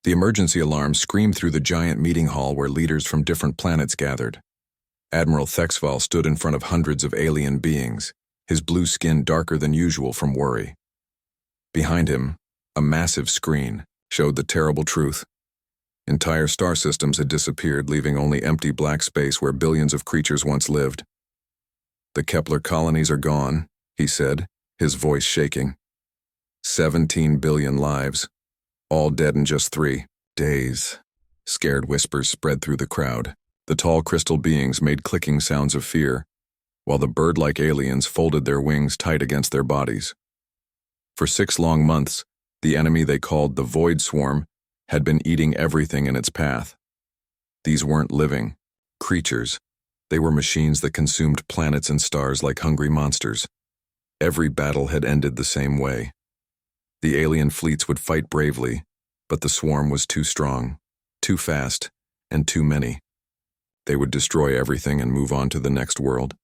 The emergency alarm screamed through the giant meeting hall where leaders from different planets gathered. Admiral Thexval stood in front of hundreds of alien beings, his blue skin darker than usual from worry. Behind him, a massive screen showed the terrible truth. Entire star systems had disappeared, leaving only empty black space where billions of creatures once lived. "The Kepler colonies are gone," he said, his voice shaking. 17 billion lives, all dead in just 3 days. Scared whispers spread through the crowd. The tall crystal beings made clicking sounds of fear, while the bird-like aliens folded their wings tight against their bodies. For 6 long months, the enemy they called the Void Swarm had been eating everything in its path. These weren't living creatures. They were machines that consumed planets and stars like hungry monsters. Every battle had ended the same way. The alien fleets would fight bravely, but the swarm was too strong, too fast, and too many. They would destroy everything and move on to the next world,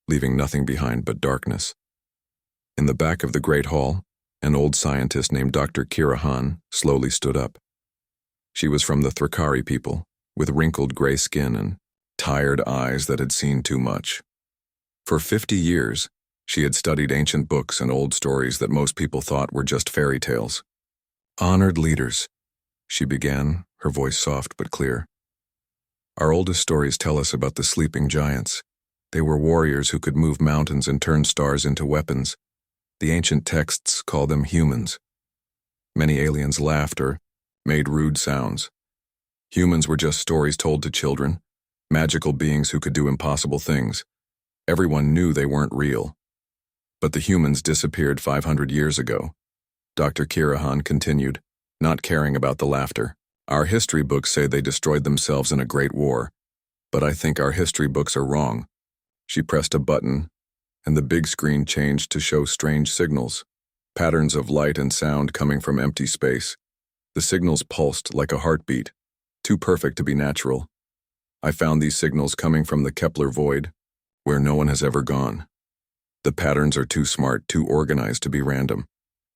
leaving nothing behind but darkness. In the back of the Great Hall, an old scientist named Dr. Kira Han slowly stood up. She was from the Thrakari people, with wrinkled gray skin and tired eyes that had seen too much. For 50 years, she had studied ancient books and old stories that most people thought were just fairy tales. "Honored leaders," she began, her voice soft but clear. "Our oldest stories tell us about the sleeping giants. They were warriors who could move mountains and turn stars into weapons. The ancient texts call them humans. Many aliens laughed or made rude sounds. Humans were just stories told to children, magical beings who could do impossible things. Everyone knew they weren't real. But the humans disappeared 500 years ago," Dr. Kirahan continued, not caring about the laughter. "Our history books say they destroyed themselves in a great war, but I think our history books are wrong." She pressed a button, and the big screen changed to show strange signals, patterns of light and sound coming from empty space. The signals pulsed like a heartbeat, too perfect to be natural. "I found these signals coming from the Kepler void, where no one has ever gone. The patterns are too smart, too organized to be random.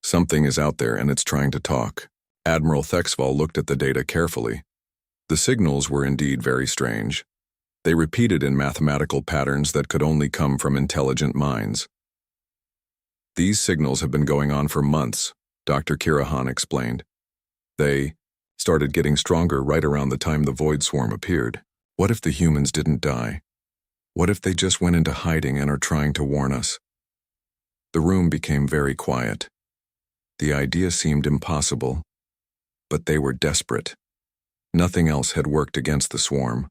Something is out there and it's trying to talk." Admiral Thexval looked at the data carefully. The signals were indeed very strange. They repeated in mathematical patterns that could only come from intelligent minds. "These signals have been going on for months," Dr. Kirahan explained. "They started getting stronger right around the time the Void Swarm appeared. What if the humans didn't die? What if they just went into hiding and are trying to warn us?" The room became very quiet. The idea seemed impossible, but they were desperate. Nothing else had worked against the swarm.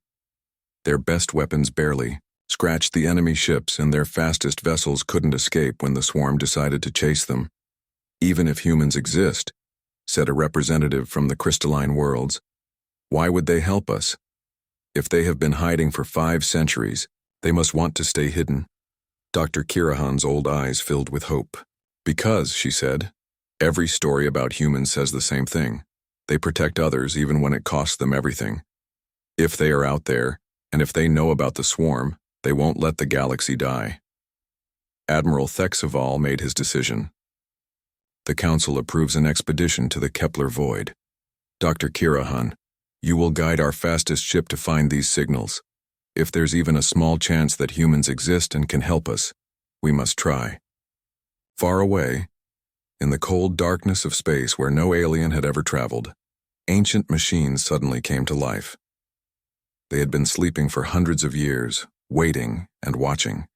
Their best weapons barely scratched the enemy ships, and their fastest vessels couldn't escape when the swarm decided to chase them. "Even if humans exist," said a representative from the crystalline worlds, "why would they help us? If they have been hiding for 5 centuries, they must want to stay hidden." Dr. Kirahan's old eyes filled with hope. "Because," she said, "every story about humans says the same thing. They protect others even when it costs them everything. If they are out there, and if they know about the swarm, they won't let the galaxy die." Admiral Thexval made his decision. "The Council approves an expedition to the Kepler void. Dr. Kirahan, you will guide our fastest ship to find these signals. If there's even a small chance that humans exist and can help us, we must try." Far away, in the cold darkness of space where no alien had ever traveled, ancient machines suddenly came to life. They had been sleeping for hundreds of years, waiting and watching.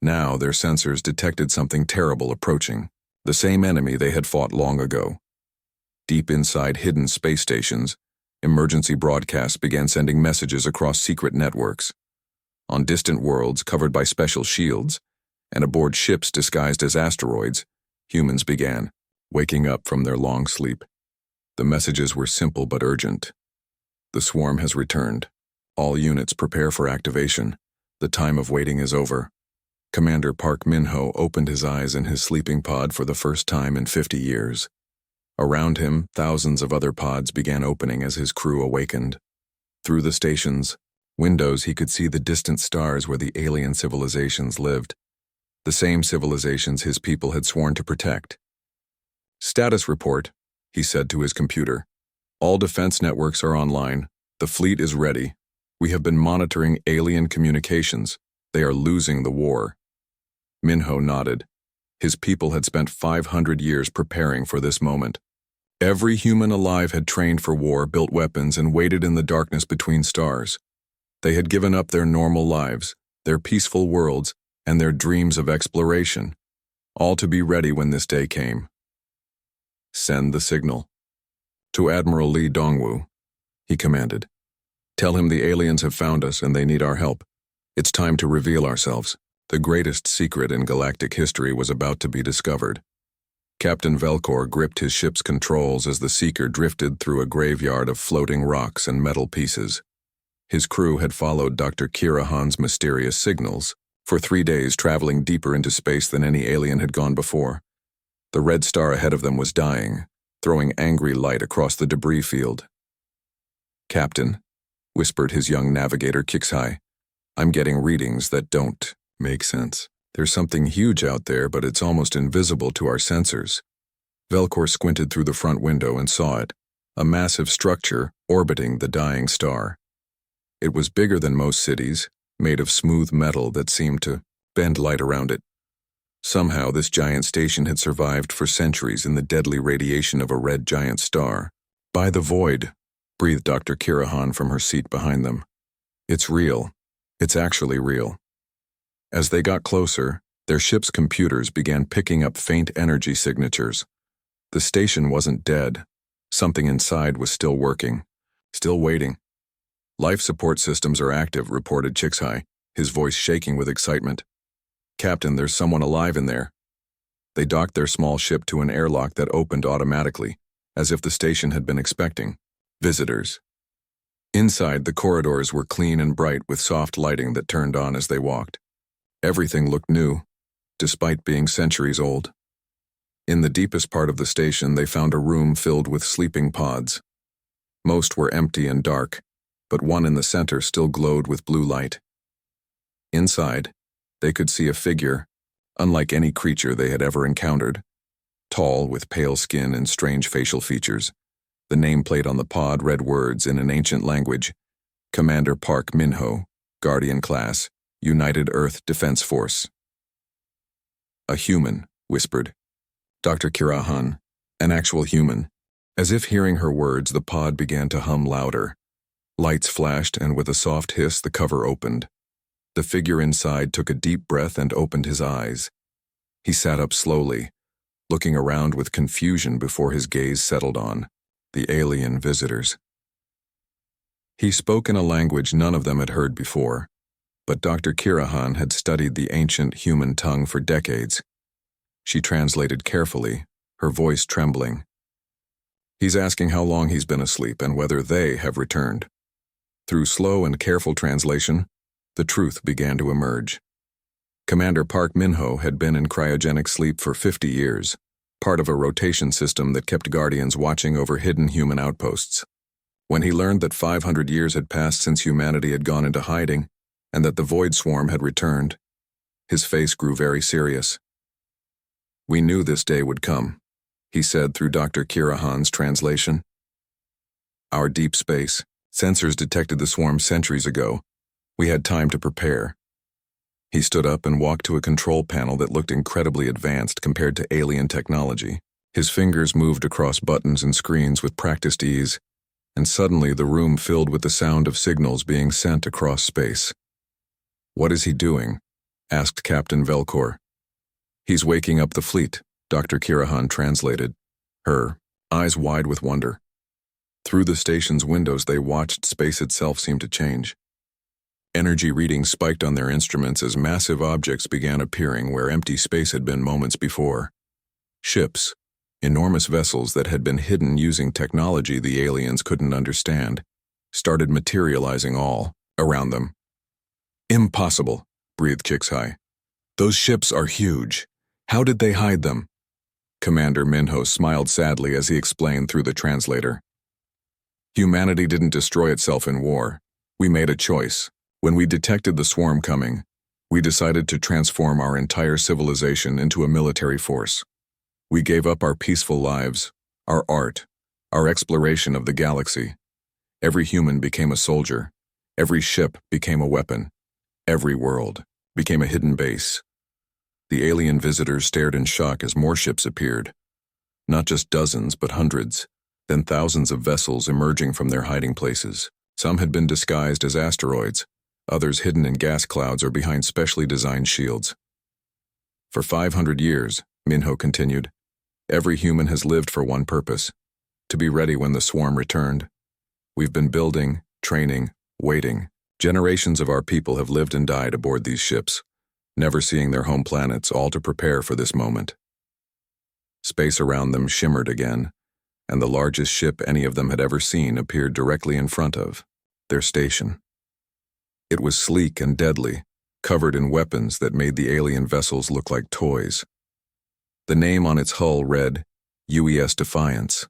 Now their sensors detected something terrible approaching, the same enemy they had fought long ago. Deep inside hidden space stations, emergency broadcasts began sending messages across secret networks. On distant worlds covered by special shields, and aboard ships disguised as asteroids, humans began waking up from their long sleep. The messages were simple but urgent. "The swarm has returned. All units prepare for activation. The time of waiting is over." Commander Park Min-ho opened his eyes in his sleeping pod for the first time in 50 years. Around him, thousands of other pods began opening as his crew awakened. Through the station's windows, he could see the distant stars where the alien civilizations lived, the same civilizations his people had sworn to protect. "Status report," he said to his computer. All defense networks are online. The fleet is ready. We have been monitoring alien communications. They are losing the war. Minho nodded. His people had spent 500 years preparing for this moment. Every human alive had trained for war, built weapons, and waited in the darkness between stars. They had given up their normal lives, their peaceful worlds, and their dreams of exploration, all to be ready when this day came. Send the signal. To Admiral Lee Dongwu, he commanded. Tell him the aliens have found us and they need our help. It's time to reveal ourselves. The greatest secret in galactic history was about to be discovered. Captain Velcor gripped his ship's controls as the Seeker drifted through a graveyard of floating rocks and metal pieces. His crew had followed Dr. Kirahan's mysterious signals, for 3 days traveling deeper into space than any alien had gone before. The red star ahead of them was dying, throwing angry light across the debris field. Captain, whispered his young navigator Kixai, I'm getting readings that don't make sense. There's something huge out there, but it's almost invisible to our sensors. Velcor squinted through the front window and saw it, a massive structure orbiting the dying star. It was bigger than most cities, made of smooth metal that seemed to bend light around it. Somehow this giant station had survived for centuries in the deadly radiation of a red giant star. By the void, breathed Dr. Kirahan from her seat behind them. It's real. It's actually real. As they got closer, their ship's computers began picking up faint energy signatures. The station wasn't dead. Something inside was still working, still waiting. Life support systems are active, reported Chixhai, his voice shaking with excitement. Captain, there's someone alive in there. They docked their small ship to an airlock that opened automatically, as if the station had been expecting visitors. Inside, the corridors were clean and bright with soft lighting that turned on as they walked. Everything looked new, despite being centuries old. In the deepest part of the station, they found a room filled with sleeping pods. Most were empty and dark, but one in the center still glowed with blue light. Inside, they could see a figure, unlike any creature they had ever encountered. Tall, with pale skin and strange facial features. The nameplate on the pod read words in an ancient language. Commander Park Minho, Guardian Class, United Earth Defense Force. A human, whispered Dr. Kirahan, an actual human. As if hearing her words, the pod began to hum louder. Lights flashed, and with a soft hiss, the cover opened. The figure inside took a deep breath and opened his eyes. He sat up slowly, looking around with confusion before his gaze settled on the alien visitors. He spoke in a language none of them had heard before, but Dr. Kirahan had studied the ancient human tongue for decades. She translated carefully, her voice trembling. He's asking how long he's been asleep and whether they have returned. Through slow and careful translation, the truth began to emerge. Commander Park Minho had been in cryogenic sleep for 50 years, part of a rotation system that kept Guardians watching over hidden human outposts. When he learned that 500 years had passed since humanity had gone into hiding, and that the Void Swarm had returned, his face grew very serious. We knew this day would come, he said through Dr. Kirahan's translation. Our deep space sensors detected the swarm centuries ago. We had time to prepare. He stood up and walked to a control panel that looked incredibly advanced compared to alien technology. His fingers moved across buttons and screens with practiced ease, and suddenly the room filled with the sound of signals being sent across space. What is he doing? Asked Captain Velcor. He's waking up the fleet, Dr. Kirahan translated, her eyes wide with wonder. Through the station's windows they watched space itself seem to change. Energy readings spiked on their instruments as massive objects began appearing where empty space had been moments before. Ships, enormous vessels that had been hidden using technology the aliens couldn't understand, started materializing all around them. Impossible, breathed Kixhai. Those ships are huge. How did they hide them? Commander Minho smiled sadly as he explained through the translator. Humanity didn't destroy itself in war. We made a choice. When we detected the swarm coming, we decided to transform our entire civilization into a military force. We gave up our peaceful lives, our art, our exploration of the galaxy. Every human became a soldier. Every ship became a weapon. Every world became a hidden base. The alien visitors stared in shock as more ships appeared. Not just dozens, but hundreds, then thousands of vessels emerging from their hiding places. Some had been disguised as asteroids, others hidden in gas clouds or behind specially designed shields. For 500 years, Minho continued, every human has lived for one purpose, to be ready when the swarm returned. We've been building, training, waiting. Generations of our people have lived and died aboard these ships, never seeing their home planets, all to prepare for this moment. Space around them shimmered again, and the largest ship any of them had ever seen appeared directly in front of their station. It was sleek and deadly, covered in weapons that made the alien vessels look like toys. The name on its hull read, UES Defiance.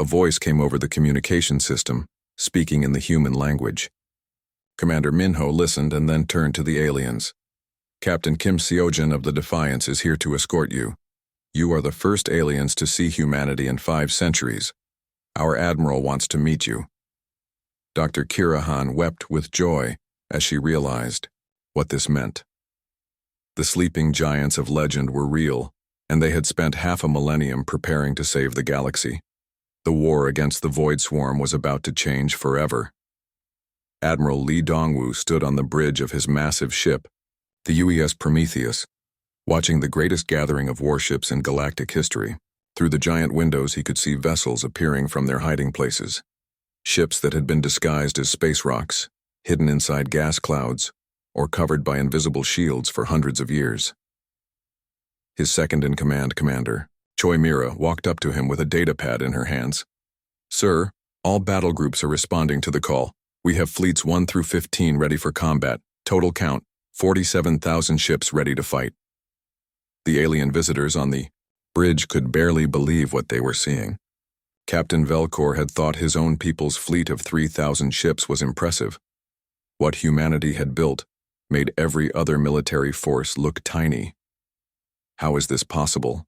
A voice came over the communication system, speaking in the human language. Commander Minho listened and then turned to the aliens. Captain Kim Seojin of the Defiance is here to escort you. You are the first aliens to see humanity in 5 centuries. Our admiral wants to meet you. Dr. Kirahan wept with joy as she realized what this meant. The sleeping giants of legend were real, and they had spent half a millennium preparing to save the galaxy. The war against the Void Swarm was about to change forever. Admiral Lee Dongwu stood on the bridge of his massive ship, the UES Prometheus, watching the greatest gathering of warships in galactic history. Through the giant windows he could see vessels appearing from their hiding places. Ships that had been disguised as space rocks, hidden inside gas clouds, or covered by invisible shields for hundreds of years. His second-in-command commander, Choi Mira, walked up to him with a datapad in her hands. Sir, all battle groups are responding to the call. We have fleets 1 through 15 ready for combat. Total count, 47,000 ships ready to fight. The alien visitors on the bridge could barely believe what they were seeing. Captain Velcor had thought his own people's fleet of 3,000 ships was impressive. What humanity had built made every other military force look tiny. How is this possible?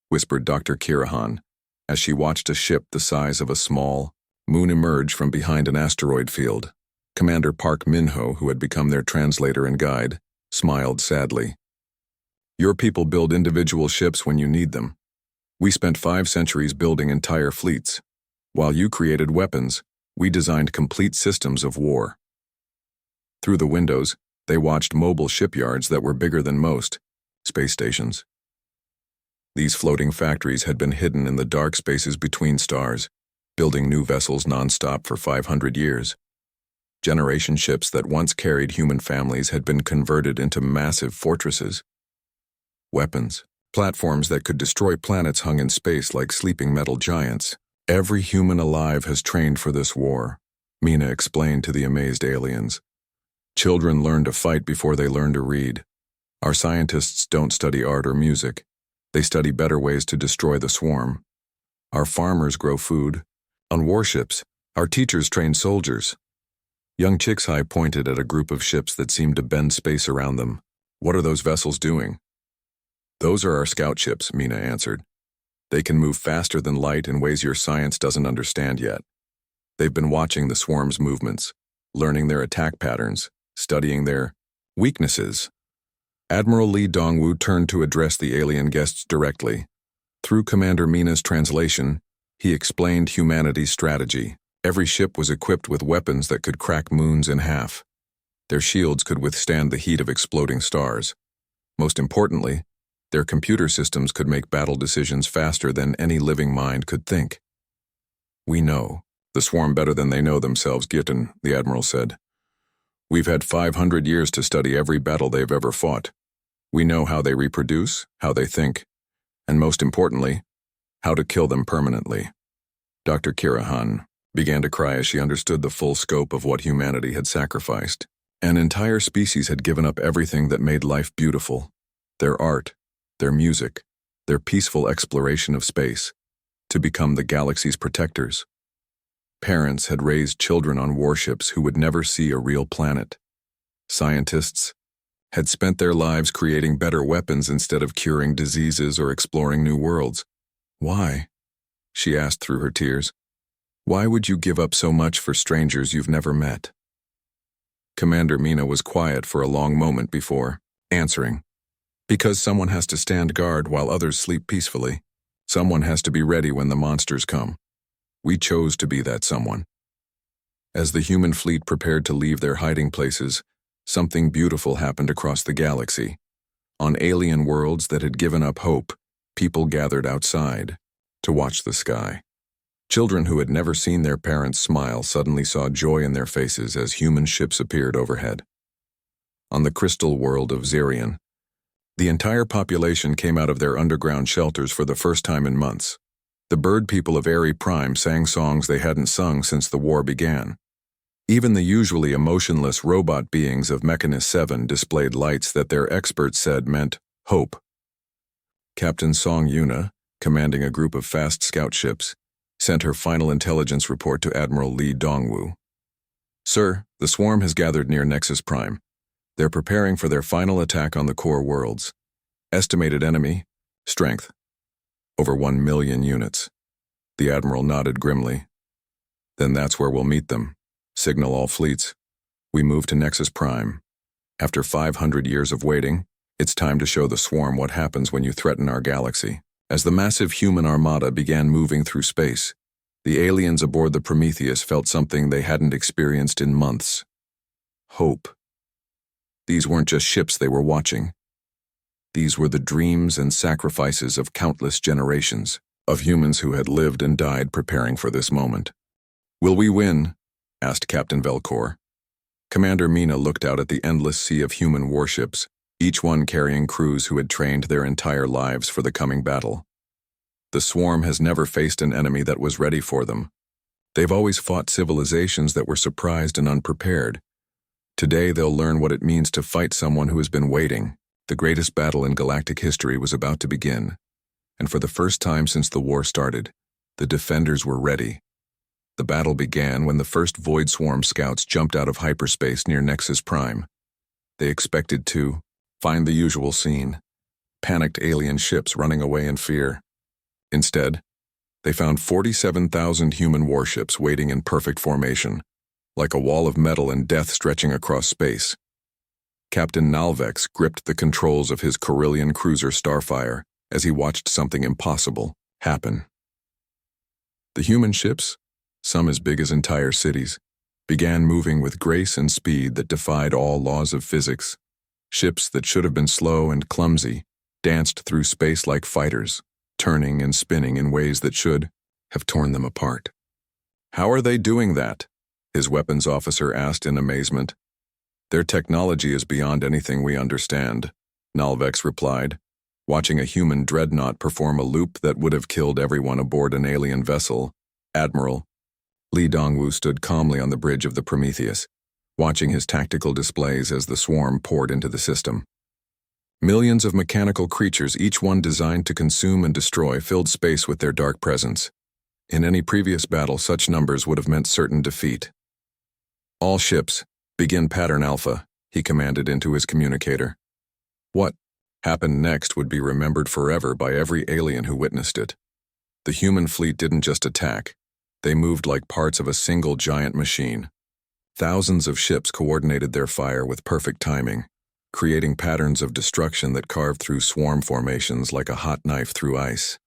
Whispered Dr. Kirahan, as she watched a ship the size of a small moon emerge from behind an asteroid field. Commander Park Minho, who had become their translator and guide, smiled sadly. Your people build individual ships when you need them. We spent 5 centuries building entire fleets. While you created weapons, we designed complete systems of war. Through the windows, they watched mobile shipyards that were bigger than most space stations. These floating factories had been hidden in the dark spaces between stars, building new vessels non-stop for 500 years. Generation ships that once carried human families had been converted into massive fortresses. Weapons, platforms that could destroy planets hung in space like sleeping metal giants. Every human alive has trained for this war, Mina explained to the amazed aliens. Children learn to fight before they learn to read. Our scientists don't study art or music. They study better ways to destroy the swarm. Our farmers grow food. On warships, our teachers train soldiers. Young Chixhai pointed at a group of ships that seemed to bend space around them. What are those vessels doing? Those are our scout ships, Mina answered. They can move faster than light in ways your science doesn't understand yet. They've been watching the swarm's movements, learning their attack patterns, studying their weaknesses. Admiral Lee Dongwu turned to address the alien guests directly. Through Commander Mina's translation, he explained humanity's strategy. Every ship was equipped with weapons that could crack moons in half. Their shields could withstand the heat of exploding stars. Most importantly, their computer systems could make battle decisions faster than any living mind could think. We know the swarm better than they know themselves, Gitten, the Admiral said. We've had 500 years to study every battle they've ever fought. We know how they reproduce, how they think, and most importantly, how to kill them permanently. Dr. Kirahan began to cry as she understood the full scope of what humanity had sacrificed. An entire species had given up everything that made life beautiful. Their art, their music, their peaceful exploration of space, to become the galaxy's protectors. Parents had raised children on warships who would never see a real planet. Scientists had spent their lives creating better weapons instead of curing diseases or exploring new worlds. Why? she asked through her tears. "Why would you give up so much for strangers you've never met?" Commander Mina was quiet for a long moment before answering. "Because someone has to stand guard while others sleep peacefully. Someone has to be ready when the monsters come. We chose to be that someone." As the human fleet prepared to leave their hiding places, something beautiful happened across the galaxy. On alien worlds that had given up hope, people gathered outside to watch the sky. Children who had never seen their parents smile suddenly saw joy in their faces as human ships appeared overhead. On the crystal world of Zerion, the entire population came out of their underground shelters for the first time in months. The bird people of Airy Prime sang songs they hadn't sung since the war began. Even the usually emotionless robot beings of Mechanus 7 displayed lights that their experts said meant hope. Captain Song Yuna, commanding a group of fast scout ships, sent her final intelligence report to Admiral Lee Dongwu. "Sir, the swarm has gathered near Nexus Prime. They're preparing for their final attack on the core worlds. Estimated enemy, strength, over 1 million units." The Admiral nodded grimly. "Then that's where we'll meet them. Signal all fleets. We move to Nexus Prime. After 500 years of waiting, it's time to show the swarm what happens when you threaten our galaxy." As the massive human armada began moving through space, the aliens aboard the Prometheus felt something they hadn't experienced in months. Hope. These weren't just ships they were watching. These were the dreams and sacrifices of countless generations of humans who had lived and died preparing for this moment. "Will we win?" asked Captain Velcor. Commander Mina looked out at the endless sea of human warships, each one carrying crews who had trained their entire lives for the coming battle. The swarm has never faced an enemy that was ready for them. They've always fought civilizations that were surprised and unprepared. Today they'll learn what it means to fight someone who has been waiting. The greatest battle in galactic history was about to begin, and for the first time since the war started, the defenders were ready. The battle began when the first Void Swarm scouts jumped out of hyperspace near Nexus Prime. They expected to find the usual scene: panicked alien ships running away in fear. Instead, they found 47,000 human warships waiting in perfect formation, like a wall of metal and death stretching across space. Captain Nalvex gripped the controls of his Corellian cruiser Starfire as he watched something impossible happen. The human ships, some as big as entire cities, began moving with grace and speed that defied all laws of physics. Ships that should have been slow and clumsy danced through space like fighters, turning and spinning in ways that should have torn them apart. "How are they doing that?" his weapons officer asked in amazement. "Their technology is beyond anything we understand," Nalvex replied, watching a human dreadnought perform a loop that would have killed everyone aboard an alien vessel. Admiral Lee Dongwu stood calmly on the bridge of the Prometheus, watching his tactical displays as the swarm poured into the system. Millions of mechanical creatures, each one designed to consume and destroy, filled space with their dark presence. In any previous battle, such numbers would have meant certain defeat. "All ships, begin pattern alpha," he commanded into his communicator. What happened next would be remembered forever by every alien who witnessed it. The human fleet didn't just attack. They moved like parts of a single giant machine. Thousands of ships coordinated their fire with perfect timing, creating patterns of destruction that carved through swarm formations like a hot knife through ice.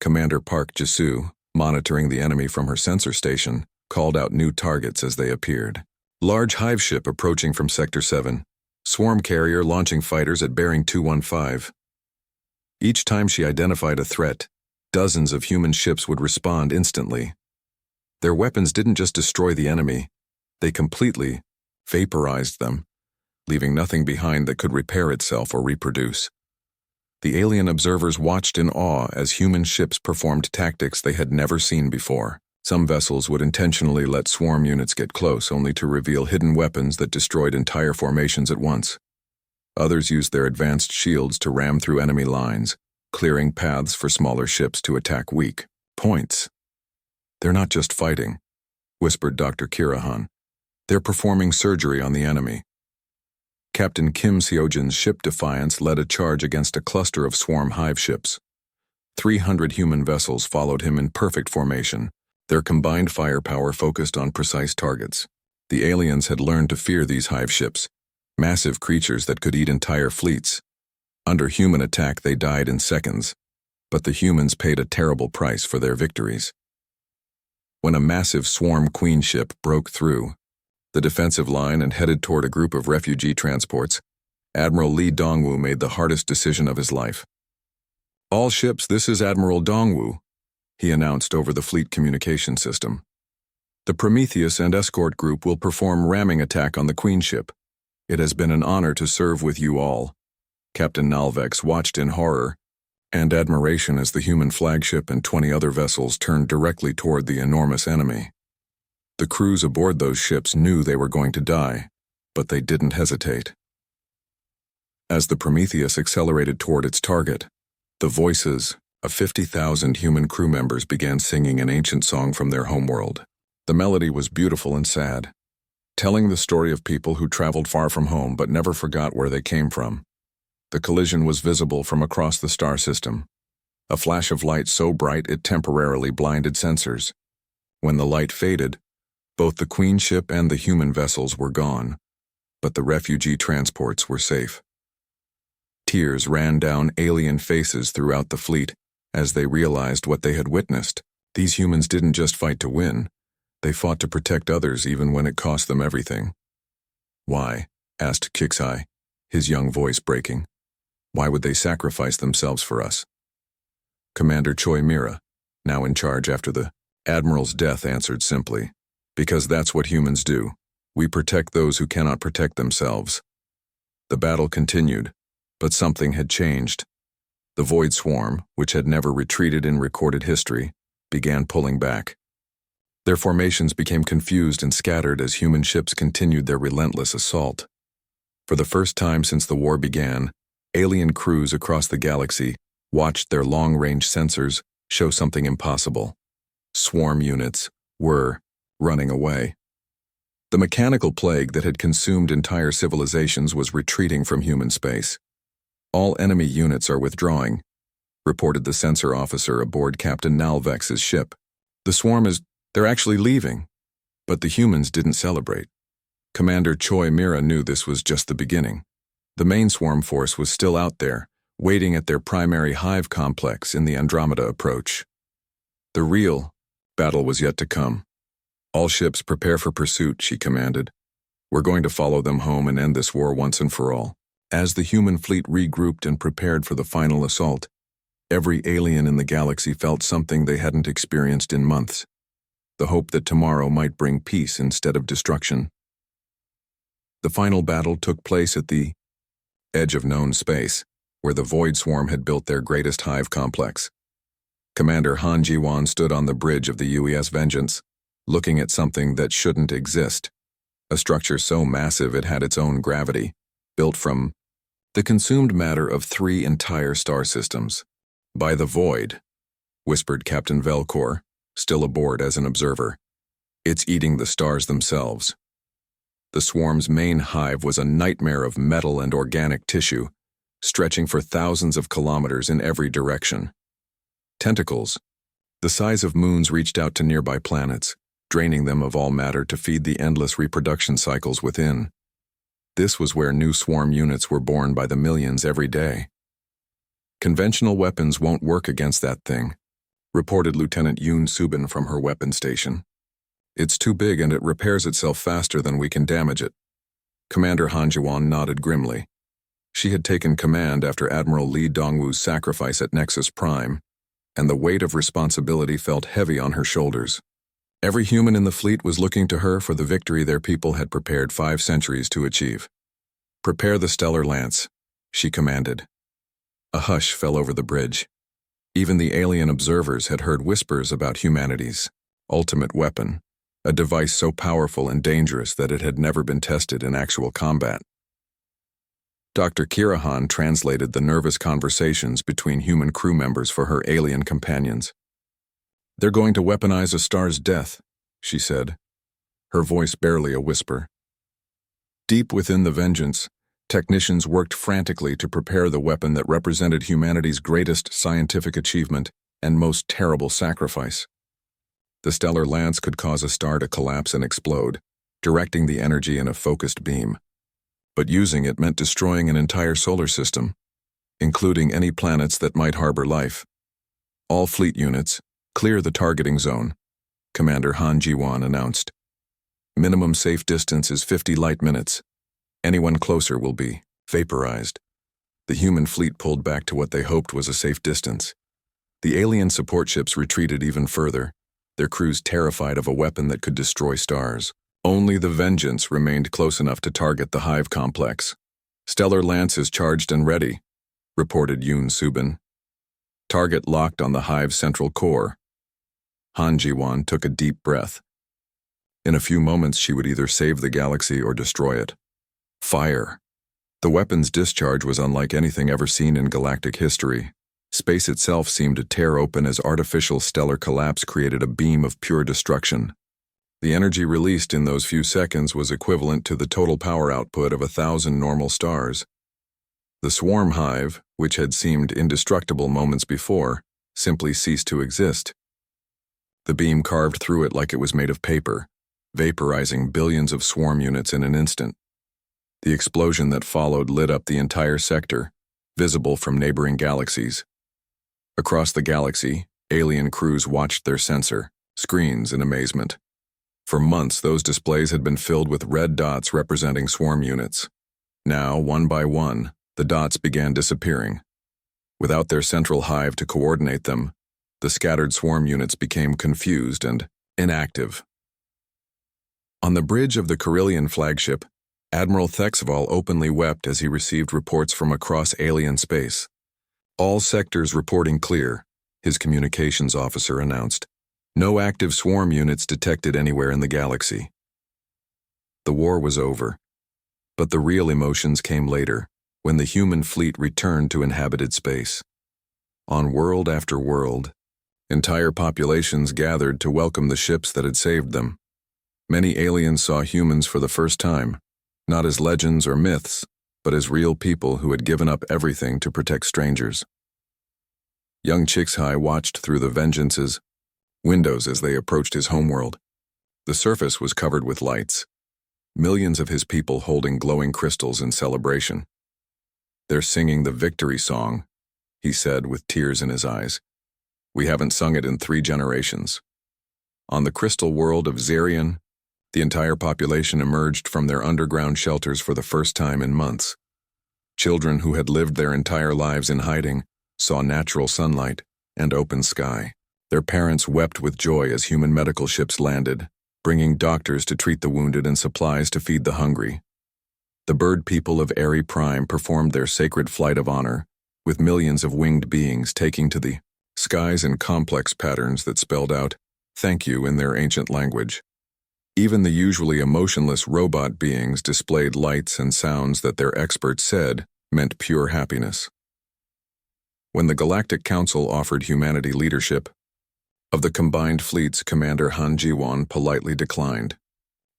Commander Park Jisoo, monitoring the enemy from her sensor station, called out new targets as they appeared. Large hive ship approaching from Sector 7. Swarm carrier launching fighters at bearing 215. Each time she identified a threat, dozens of human ships would respond instantly. Their weapons didn't just destroy the enemy, they completely vaporized them, leaving nothing behind that could repair itself or reproduce. The alien observers watched in awe as human ships performed tactics they had never seen before. Some vessels would intentionally let swarm units get close, only to reveal hidden weapons that destroyed entire formations at once. Others used their advanced shields to ram through enemy lines, clearing paths for smaller ships to attack weak points. "They're not just fighting," whispered Dr. Kirahan. "They're performing surgery on the enemy." Captain Kim Seojin's ship Defiance led a charge against a cluster of swarm hive ships. 300 human vessels followed him in perfect formation, their combined firepower focused on precise targets. The aliens had learned to fear these hive ships, massive creatures that could eat entire fleets. Under human attack, they died in seconds, but the humans paid a terrible price for their victories. When a massive swarm queen ship broke through the defensive line and headed toward a group of refugee transports, Admiral Lee Dongwu made the hardest decision of his life. "All ships, this is Admiral Dongwu," he announced over the fleet communication system. "The Prometheus and escort group will perform ramming attack on the queen ship. It has been an honor to serve with you all." Captain Nalvex watched in horror and admiration as the human flagship and 20 other vessels turned directly toward the enormous enemy. The crews aboard those ships knew they were going to die, but they didn't hesitate. As the Prometheus accelerated toward its target, the voices of 50,000 human crew members began singing an ancient song from their homeworld. The melody was beautiful and sad, telling the story of people who traveled far from home but never forgot where they came from. The collision was visible from across the star system, a flash of light so bright it temporarily blinded sensors. When the light faded, both the queen ship and the human vessels were gone, but the refugee transports were safe. Tears ran down alien faces throughout the fleet as they realized what they had witnessed. These humans didn't just fight to win, they fought to protect others even when it cost them everything. "Why?" asked Kixai, his young voice breaking. "Why would they sacrifice themselves for us?" Commander Choi Mira, now in charge after the Admiral's death, answered simply, "Because that's what humans do. We protect those who cannot protect themselves." The battle continued, but something had changed. The Void Swarm, which had never retreated in recorded history, began pulling back. Their formations became confused and scattered as human ships continued their relentless assault. For the first time since the war began, alien crews across the galaxy watched their long-range sensors show something impossible. Swarm units were running away. The mechanical plague that had consumed entire civilizations was retreating from human space. "All enemy units are withdrawing," reported the sensor officer aboard Captain Nalvex's ship. They're actually leaving." But the humans didn't celebrate. Commander Choi Mira knew this was just the beginning. The main swarm force was still out there, waiting at their primary hive complex in the Andromeda approach. The real battle was yet to come. "All ships prepare for pursuit," she commanded. "We're going to follow them home and end this war once and for all." As the human fleet regrouped and prepared for the final assault, every alien in the galaxy felt something they hadn't experienced in months. The hope that tomorrow might bring peace instead of destruction. The final battle took place at the edge of known space, where the Void Swarm had built their greatest hive complex. Commander Han Ji-won stood on the bridge of the UES Vengeance, looking at something that shouldn't exist. A structure so massive it had its own gravity, built from the consumed matter of 3 entire star systems. "By the Void," whispered Captain Velcor, still aboard as an observer. "It's eating the stars themselves." The swarm's main hive was a nightmare of metal and organic tissue, stretching for thousands of kilometers in every direction. Tentacles, the size of moons, reached out to nearby planets, draining them of all matter to feed the endless reproduction cycles within. This was where new swarm units were born by the millions every day. "Conventional weapons won't work against that thing," reported Lieutenant Yoon Subin from her weapon station. "It's too big and it repairs itself faster than we can damage it." Commander Han Ji-won nodded grimly. She had taken command after Admiral Lee Dongwu's sacrifice at Nexus Prime, and the weight of responsibility felt heavy on her shoulders. Every human in the fleet was looking to her for the victory their people had prepared 5 centuries to achieve. "Prepare the stellar lance," she commanded. A hush fell over the bridge. Even the alien observers had heard whispers about humanity's ultimate weapon, a device so powerful and dangerous that it had never been tested in actual combat. Dr. Kirahan translated the nervous conversations between human crew members for her alien companions. "They're going to weaponize a star's death," she said, her voice barely a whisper. Deep within the Vengeance, Technicians worked frantically to prepare the weapon that represented humanity's greatest scientific achievement and most terrible sacrifice. The stellar lance could cause a star to collapse and explode, directing the energy in a focused beam. But using it meant destroying an entire solar system, including any planets that might harbor life. All fleet units, clear the targeting zone, Commander Han Ji-won announced. Minimum safe distance is 50 light minutes. Anyone closer will be vaporized. The human fleet pulled back to what they hoped was a safe distance. The alien support ships retreated even further, their crews terrified of a weapon that could destroy stars. Only the Vengeance remained close enough to target the Hive complex. Stellar Lance is charged and ready, reported Yoon Subin. Target locked on the Hive's central core. Han Ji-won took a deep breath. In a few moments she would either save the galaxy or destroy it. Fire. The weapon's discharge was unlike anything ever seen in galactic history. Space itself seemed to tear open as artificial stellar collapse created a beam of pure destruction. The energy released in those few seconds was equivalent to the total power output of 1,000 normal stars. The swarm hive, which had seemed indestructible moments before, simply ceased to exist. The beam carved through it like it was made of paper, vaporizing billions of swarm units in an instant. The explosion that followed lit up the entire sector, visible from neighboring galaxies. Across the galaxy, alien crews watched their sensor screens in amazement. For months, those displays had been filled with red dots representing swarm units. Now, one by one, the dots began disappearing. Without their central hive to coordinate them, the scattered swarm units became confused and inactive. On the bridge of the Carillion flagship, Admiral Thexval openly wept as he received reports from across alien space. All sectors reporting clear, his communications officer announced. No active swarm units detected anywhere in the galaxy. The war was over, but the real emotions came later, when the human fleet returned to inhabited space. On world after world, entire populations gathered to welcome the ships that had saved them. Many aliens saw humans for the first time, not as legends or myths, but as real people who had given up everything to protect strangers. Young Chixhai watched through the Vengeance's windows as they approached his homeworld. The surface was covered with lights, millions of his people holding glowing crystals in celebration. They're singing the victory song, he said with tears in his eyes. We haven't sung it in 3 generations. On the crystal world of Zerion, the entire population emerged from their underground shelters for the first time in months. Children who had lived their entire lives in hiding saw natural sunlight and open sky. Their parents wept with joy as human medical ships landed, bringing doctors to treat the wounded and supplies to feed the hungry. The bird people of Eri Prime performed their sacred flight of honor, with millions of winged beings taking to the skies in complex patterns that spelled out, "Thank you" in their ancient language. Even the usually emotionless robot beings displayed lights and sounds that their experts said meant pure happiness. When the Galactic Council offered humanity leadership, of the combined fleets, Commander Han Ji-won politely declined.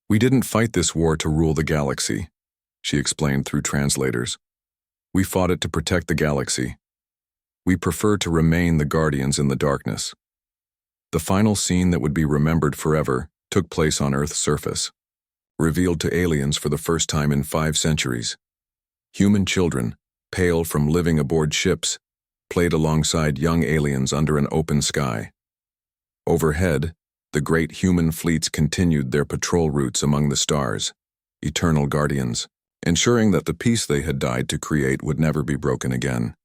We didn't fight this war to rule the galaxy, she explained through translators. We fought it to protect the galaxy. We prefer to remain the guardians in the darkness. The final scene that would be remembered forever took place on Earth's surface, revealed to aliens for the first time in 5 centuries. Human children, pale from living aboard ships, played alongside young aliens under an open sky. Overhead, the great human fleets continued their patrol routes among the stars, eternal guardians, ensuring that the peace they had died to create would never be broken again.